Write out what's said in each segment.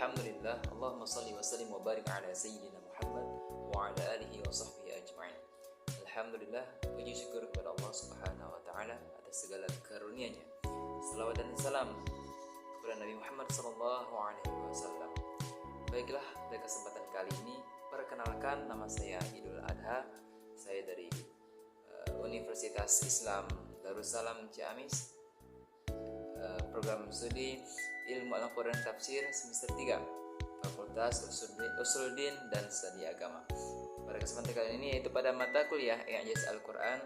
Alhamdulillah, Allahumma salli wa sallim wa barik ala sayyidina Muhammad wa ala alihi wa sahbihi ajma'in. Alhamdulillah, puji syukur kepada Allah Subhanahu wa taala atas segala karunia-Nya. Salawat dan salam kepada Nabi Muhammad sallallahu alaihi wasallam. Baiklah, pada kesempatan kali ini perkenalkan, nama saya Idul Adha. Saya dari Universitas Islam Darussalam Ciamis, program studi Ilmu Al-Quran Tafsir semester 3, Fakultas Usuluddin dan Studi Agama. Pada kesempatan kali ini yaitu pada mata kuliah I'jaz Al-Quran,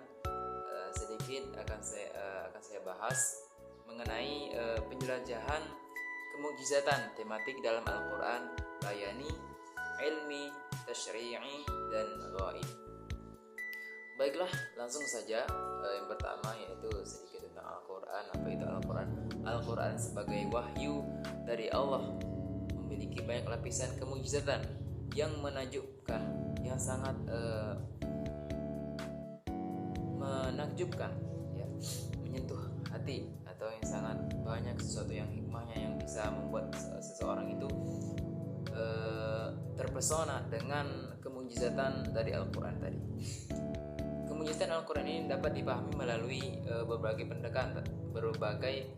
sedikit akan saya bahas mengenai penjelajahan kemukjizatan tematik dalam Al-Quran, bayani, ilmi, tasyri'i, dan ghaib. Baiklah, langsung saja. Yang pertama yaitu sedikit tentang Al-Quran. Apa itu Al-Quran? Al-Quran sebagai wahyu dari Allah memiliki banyak lapisan kemujizatan yang menakjubkan, yang sangat menakjubkan, ya, menyentuh hati, atau yang sangat banyak sesuatu yang hikmahnya yang bisa membuat seseorang itu terpesona dengan kemujizatan dari Al-Quran tadi. Kemujizatan Al-Quran ini dapat dipahami melalui berbagai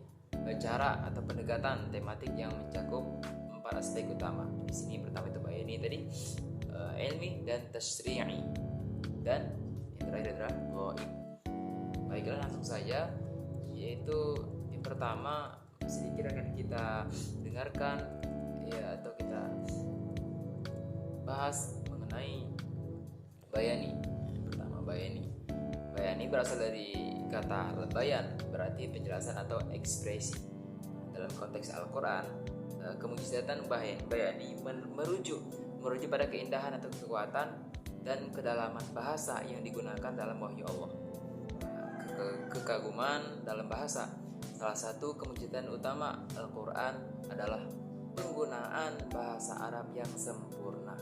cara atau pendekatan tematik yang mencakup 4 aspek utama. Di sini pertama itu bayani tadi, ilmi dan tasyri'i, dan yang terakhir adalah ghaib. Baiklah, langsung saja, yaitu yang pertama sedikit akan kita dengarkan, ya, atau kita bahas mengenai bayani. Pertama, bayani berasal dari kata bayan, berarti penjelasan atau ekspresi. Dalam konteks Al-Quran, kemujizatan bayani merujuk pada keindahan atau kekuatan dan kedalaman bahasa yang digunakan dalam wahyu Allah. Kekaguman dalam bahasa. Salah satu kemujizatan utama Al-Quran adalah penggunaan bahasa Arab yang sempurna.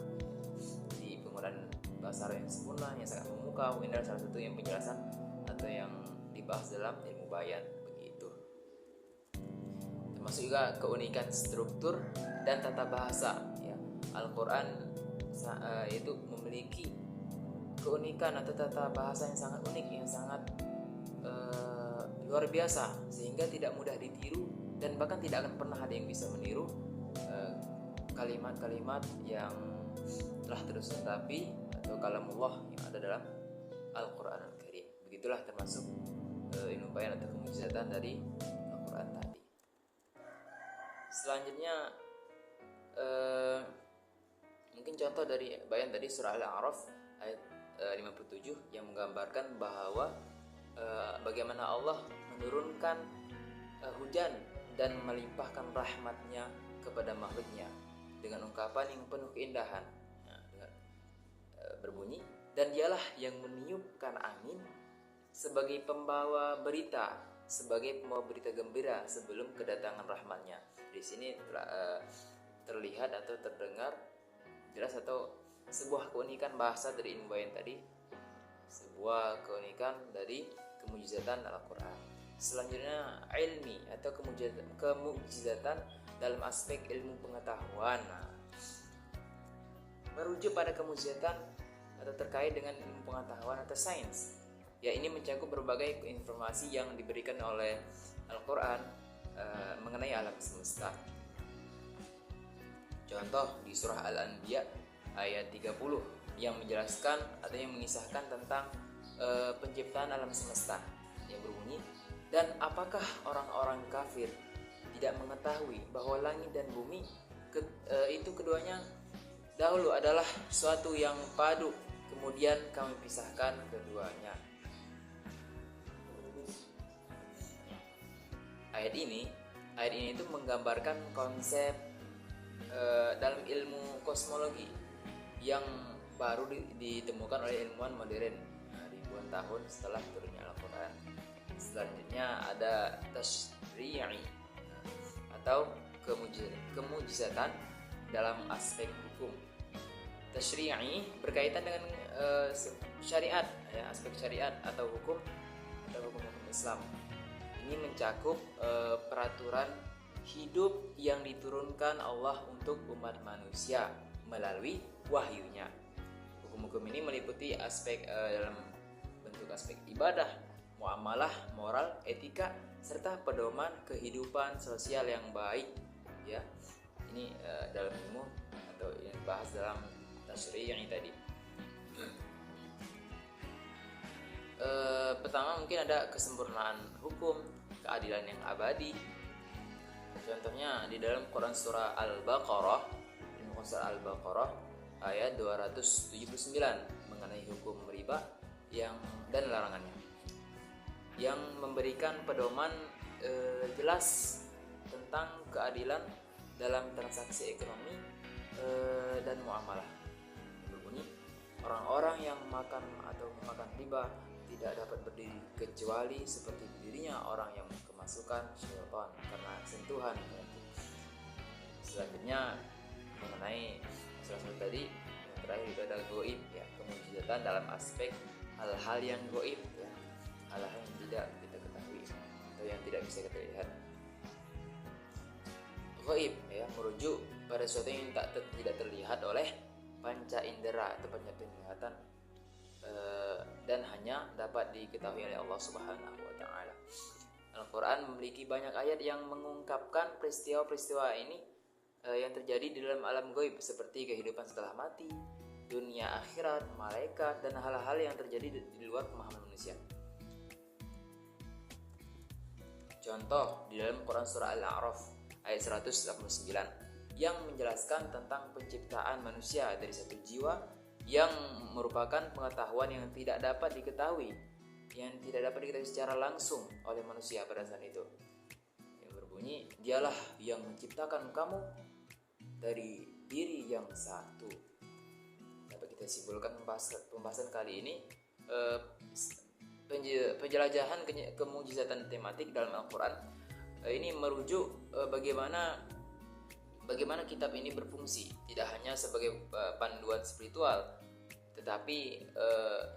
Di penggunaan bahasa Arab yang sempurna, yang sangat memukau, ini adalah salah satu yang penjelasan atau yang dibahas dalam ilmu bayan, begitu. Termasuk juga keunikan struktur dan tata bahasa, ya. Al-Quran itu memiliki keunikan atau tata bahasa yang sangat unik, yang sangat luar biasa, sehingga tidak mudah ditiru dan bahkan tidak akan pernah ada yang bisa meniru kalimat-kalimat yang telah tersusun rapi atau kalamullah yang ada dalam Al-Quran Al-Karim. Begitulah termasuk ilmu bayan atau kemujizatan dari Al-Quran tadi. Selanjutnya mungkin contoh dari bayan tadi surah Al-A'raf ayat 57 yang menggambarkan bahwa bagaimana Allah menurunkan hujan dan melimpahkan rahmatnya kepada makhluknya dengan ungkapan yang penuh keindahan, berbunyi, dan dialah yang meniupkan angin sebagai pembawa berita gembira sebelum kedatangan rahmatnya. Di sini terlihat atau terdengar jelas atau sebuah keunikan bahasa dari ilmu bayan tadi, sebuah keunikan dari kemujizatan Al-Quran. Selanjutnya ilmi atau kemujizatan dalam aspek ilmu pengetahuan. Merujuk pada kemujizatan atau terkait dengan ilmu pengetahuan atau sains. Ya, ini mencakup berbagai informasi yang diberikan oleh Al-Quran mengenai alam semesta. Contoh di surah Al-Anbiya ayat 30 yang menjelaskan atau yang mengisahkan tentang penciptaan alam semesta, yang berbunyi, dan apakah orang-orang kafir tidak mengetahui bahwa langit dan bumi itu keduanya dahulu adalah suatu yang padu, kemudian kami pisahkan keduanya. Ayat ini itu menggambarkan konsep dalam ilmu kosmologi yang baru ditemukan oleh ilmuwan modern ribuan tahun setelah turunnya Al-Quran. Selanjutnya ada tasyri'i atau kemujizatan dalam aspek hukum. Tasyri'i berkaitan dengan syariat, ya, aspek syariat atau hukum Islam. Ini mencakup peraturan hidup yang diturunkan Allah untuk umat manusia melalui wahyunya. Hukum-hukum ini meliputi aspek dalam bentuk aspek ibadah, muamalah, moral, etika, serta pedoman kehidupan sosial yang baik. Ya, ini dalam ilmu atau yang dibahas dalam tasyri' yang tadi. Pertama mungkin ada kesempurnaan hukum, keadilan yang abadi. Contohnya di dalam Quran surah Al-Baqarah, ayat 279 mengenai hukum riba dan larangannya, yang memberikan pedoman jelas tentang keadilan dalam transaksi ekonomi dan muamalah. Berbunyi, orang-orang yang makan atau memakan riba tidak dapat berdiri kecuali seperti berdirinya orang yang kemasukan syaitan karena sentuhan. Selanjutnya mengenai salah tadi yang terakhir itu ada goib, ya, kemujizatan dalam aspek hal-hal yang goib, ya, hal-hal yang tidak kita ketahui atau yang tidak bisa kita lihat. Goib, ya, merujuk pada sesuatu yang tidak terlihat oleh panca indera atau panca penglihatan, dan hanya dapat diketahui oleh Allah Subhanahu wa taala. Al-Qur'an memiliki banyak ayat yang mengungkapkan peristiwa-peristiwa ini yang terjadi di dalam alam gaib, seperti kehidupan setelah mati, dunia akhirat, malaikat, dan hal-hal yang terjadi di luar pemahaman manusia. Contoh di dalam Quran surah Al-A'raf ayat 189 yang menjelaskan tentang penciptaan manusia dari satu jiwa yang merupakan pengetahuan yang tidak dapat diketahui secara langsung oleh manusia pada saat itu. Yang berbunyi, dialah yang menciptakan kamu dari diri yang satu. Dapat kita simpulkan pembahasan kali ini, penjelajahan kemujizatan tematik dalam Al-Quran ini merujuk bagaimana kitab ini berfungsi, tidak hanya sebagai panduan spiritual, tetapi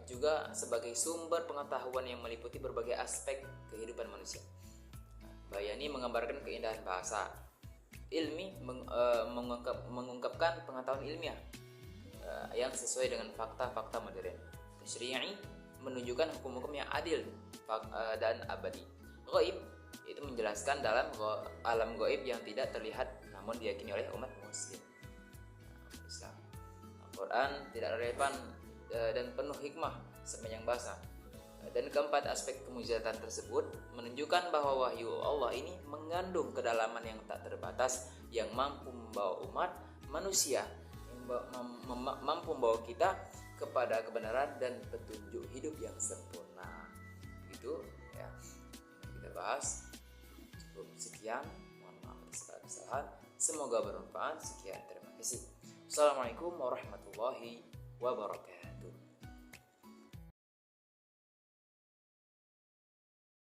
juga sebagai sumber pengetahuan yang meliputi berbagai aspek kehidupan manusia. Bayani menggambarkan keindahan bahasa, ilmi mengungkapkan pengetahuan ilmiah yang sesuai dengan fakta-fakta modern. Tasyri'i menunjukkan hukum-hukum yang adil dan abadi. Ghaib itu menjelaskan dalam alam gaib yang tidak terlihat namun diyakini oleh umat muslim. Islam. Al-Quran tidak relevan dan penuh hikmah sepanjang bahasa. Dan keempat aspek kemujizatan tersebut menunjukkan bahwa wahyu Allah ini mengandung kedalaman yang tak terbatas yang mampu membawa umat manusia, mampu membawa kita kepada kebenaran dan petunjuk hidup yang sempurna. Begitu ya, kita bahas. Cukup sekian, mohon maaf atas kesalahan. Semoga bermanfaat. Sekian, terima kasih. Assalamualaikum warahmatullahi wabarakatuh.